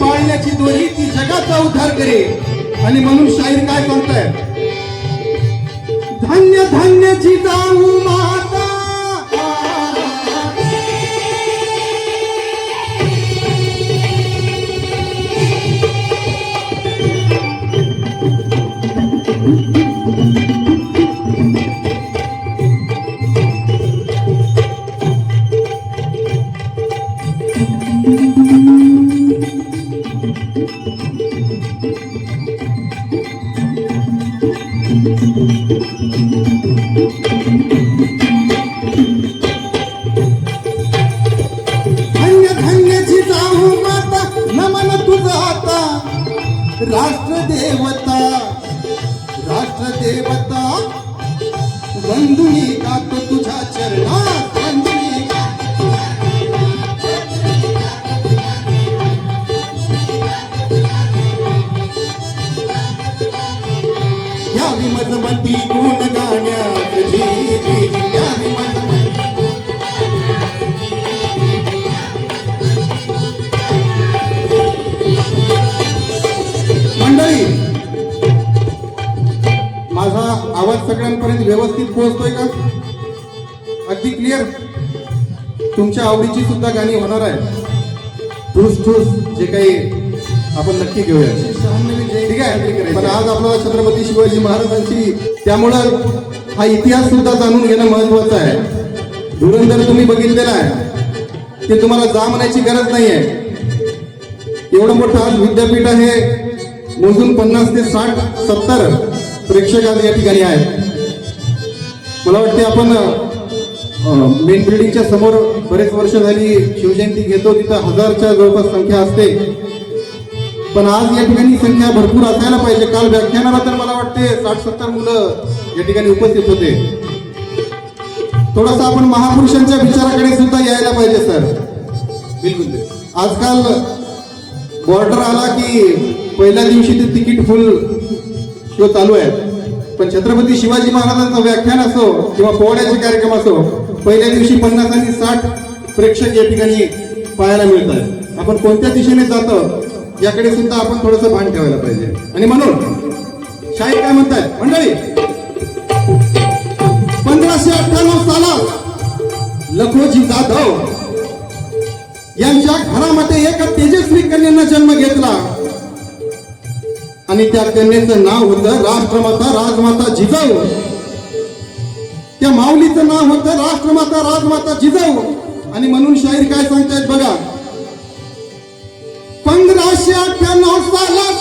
पाळण्याची दोरी ती जगाचा उद्धार करे. आणि म्हणून शाहीर काय सांगताय, धान्य धान्य जिजाऊ माता राष्ट्रदेवता राष्ट्रदेवता वंदुनी गातो तुझ्या चरणात वंदुनी यावी मजमती गुण गाण्यात यावी मंडळी. माझा आवाज सगळ्यांपर्यंत व्यवस्थित पोहोचतोय का? अगदी क्लिअर. तुमच्या आवडीची सुद्धा गाणी होणार आहे. ठूस ठूस जे काही आपण नक्की घेऊया, ठीक आहे. पण आज आपल्याला छत्रपती शिवाजी महाराजांची, त्यामुळं हा इतिहास सुद्धा जाणून घेणं महत्वाचं आहे. धुरंधर तुम्ही बघितलेला आहे, ते तुम्हाला जामण्याची गरज नाहीये. एवढं मोठं आज विद्यापीठ आहे, मोजून 50 ते 60 70 प्रेक्षक आज या ठिकाणी आहेत. मला वाटते आपण मेन बिल्डिंगच्या समोर बरेच वर्ष झाली शिवजयंती घेतो, तिथं 1000च्या जवळपास संख्या असते. पण आज या ठिकाणी संख्या भरपूर असायला पाहिजे. काल व्याख्यानाला तर मला वाटते 60-70 मुलं या ठिकाणी उपस्थित होते. थोडासा आपण महापुरुषांच्या विचाराकडे सुद्धा यायला पाहिजे सर. बिलकुल. आजकाल बॉर्डर आला की पहिल्या दिवशी ते तिकीट फुल शो चालू आहे. पण छत्रपती शिवाजी महाराजांचं व्याख्यान असो किंवा पोवाड्याचे कार्यक्रम असो, पहिल्या दिवशी 50 आणि 60 प्रेक्षक या ठिकाणी पाहायला मिळतात. आपण कोणत्या दिशेने जातो याकडे सुद्धा आपण थोडंसं भान ठेवायला पाहिजे. आणि म्हणून शाहीर काय म्हणतात मंडळी, 1598 सालात लखोजी जाधव यांच्या घरामध्ये एका तेजस्वी कन्येनं जन्म घेतला आणि त्या कन्येचं नाव होतं राष्ट्रमाता राजमाता जिजाऊ. त्या माऊलीचं नाव होतं राष्ट्रमाता राजमाता जिजाऊ. आणि म्हणून शाहीर काय सांगतायत बघा, 1598 सालात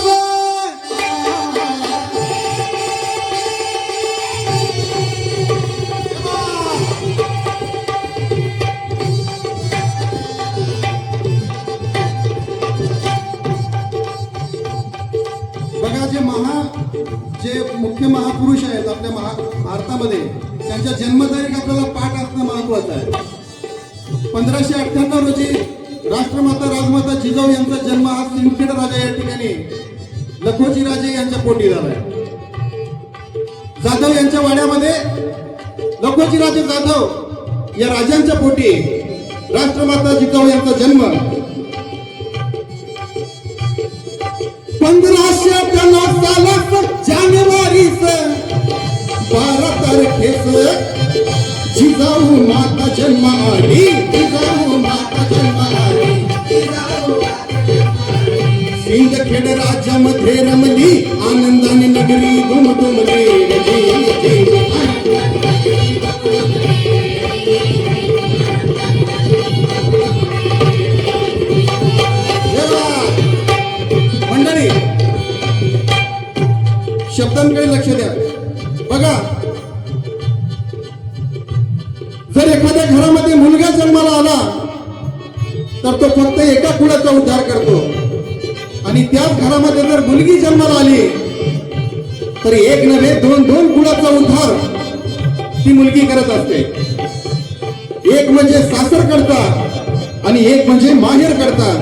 जे मुख्य महापुरुष आहेत आपल्या भारतामध्ये, त्यांच्या जन्मतारीख आपल्याला पाठ असणं महत्वाचं आहे. 1598 रोजी राष्ट्रमाता राजमाता जिजाऊ यांचा जन्म हा सिंदखेड राजा या ठिकाणी लखोजी राजे यांच्या पोटी झालाय. जाधव यांच्या वाड्यामध्ये लखोजी राजे जाधव या राजांच्या पोटी राष्ट्रमाता जिजाऊ यांचा जन्म. 1598 सालात जानेवारी 12 तारखेस जिजाऊ माता जन्म आली. जिजाऊ माता जन्म आली. सिंदखेड राज्यामध्ये रमली आनंदाने नगरी दुमदुमली. मंडळी शब्दांकडे लक्ष द्या. बघा, जर एखाद्या घरामध्ये मुलगा जन्माला आला तर तो फक्त एका कुळाचा उद्धार करतो. आणि त्याच घरामध्ये जर मुलगी जन्माला आली तर एक नव्हे दोन कुळाचा उद्धार ती मुलगी करत असते. एक म्हणजे सासर करता आणि एक म्हणजे माहेर करता.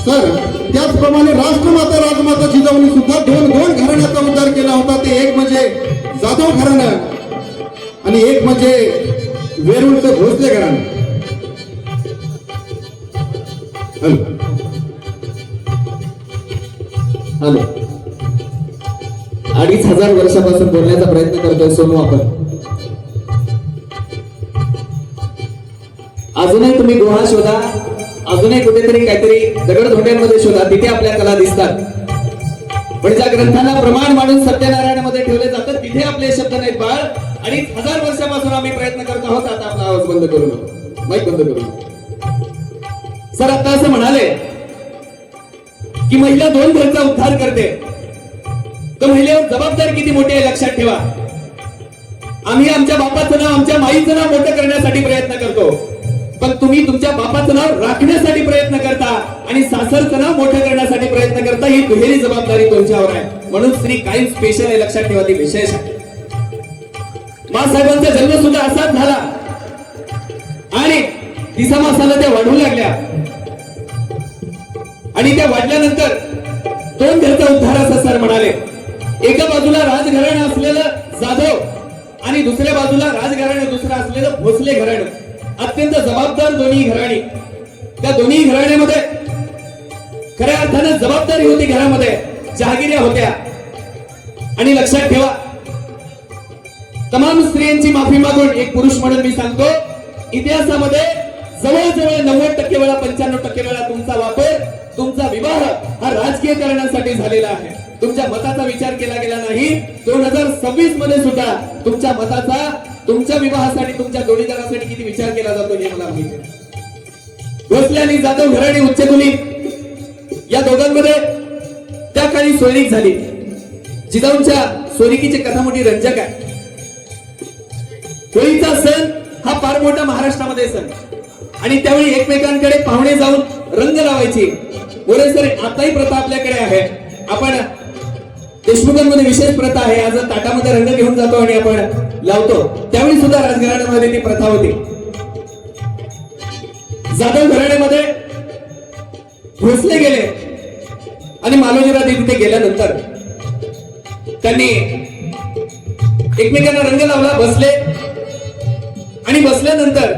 तर त्याचप्रमाणे राष्ट्रमाता राजमाता जिजाऊंनी सुद्धा दोन घराण्याचा उद्धार केला होता. ते एक म्हणजे जाधव घराणं आणि एक म्हणजे वेरूळचं भोसले घराणं. आलो. 2500 वर्षापासून बोलण्याचा प्रयत्न करतोय सोनू आपण. अजूनही तुम्ही गुहा शोधा, अजूनही कुठेतरी काहीतरी दगडधोंड्यांमध्ये शोधा, तिथे आपल्या कला दिसतात. पण ज्या ग्रंथांना प्रमाण मानून सत्यनारायणामध्ये ठेवले जातात तिथे आपले शब्द नाहीत बाळ. आणि 1000 वर्षापासून आम्ही प्रयत्न करत आहोत. आता आपला आवाज बंद करू नको, माईक बंद करू नको. सर आता असं म्हणाले की महिला 2 घरचा उद्धार करते, तर महिलेवर जबाबदारी किती मोठी आहे लक्षात ठेवा. आम्ही आमच्या बापाचं नाव, आमच्या माईचं नाव मोठं करण्यासाठी प्रयत्न करतो, पण तुम्ही तुमच्या बापाचं नाव राखण्यासाठी प्रयत्न करता आणि सासरचं नाव मोठं करण्यासाठी प्रयत्न करता. ही दुहेरी जबाबदारी तुमच्यावर आहे. म्हणून स्त्री कायम स्पेशल आहे, लक्षात ठेवा, ती विशेष आहे. मासाहेबांचा जन्म सुद्धा असाच झाला आणि तिसा मासाला त्या वाढू लागल्या आणि त्या वाढल्यानंतर 2 घरचा उद्धार असं सर म्हणाले. एका बाजूला राजघराणं असलेलं जाधव आणि दुसऱ्या बाजूला राजघराणं दुसरं असलेलं भोसले घराणं. अत्यंत जबाबदार दोन्ही घराणी. त्या दोन्ही घराण्यामध्ये खऱ्या अर्थानं जबाबदारी होती, घरामध्ये जहागिऱ्या होत्या. आणि लक्षात ठेवा, तमाम स्त्रियांची माफी मागून एक पुरुष म्हणून मी सांगतो, इतिहासामध्ये जवळजवळ 90% वेळा 95% वेळा तुमचा वापर, तुमचा विवाह हा राजकीय कारणांसाठी झालेला आहे. तुमच्या मताचा विचार केला गेला नाही. 2026 मध्ये सुद्धा तुमच्या मताचा, तुमच्या विवाहासाठी, तुमच्या जोडीदारासाठी किती विचार केला जातो हे मला माहिती आहे. भोसले आणि जाधव घराणे उच्चकुली या दोघांमध्ये त्या काळी सोयरीक झाली. जिजाऊंच्या सोयरिकीची कथा मोठी रंजक आहे. होळीचा सण हा फार मोठा महाराष्ट्रामध्ये सण आणि त्यावेळी एकमेकांकडे पाहुणे जाऊन रंग लावायची. बोले सर, आताही प्रथा आपल्याकडे आहे. आपण देशमुखांमध्ये विशेष प्रथा आहे, आज ताटामध्ये रंग घेऊन जातो आणि आपण लावतो. त्यावेळी सुद्धा राजघराण्यामध्ये ती प्रथा होती. जाधव घराण्यामध्ये भोसले गेले आणि मालोजीराजे तिथे गेल्यानंतर त्यांनी एकमेकांना रंग लावला, बसले आणि बसल्यानंतर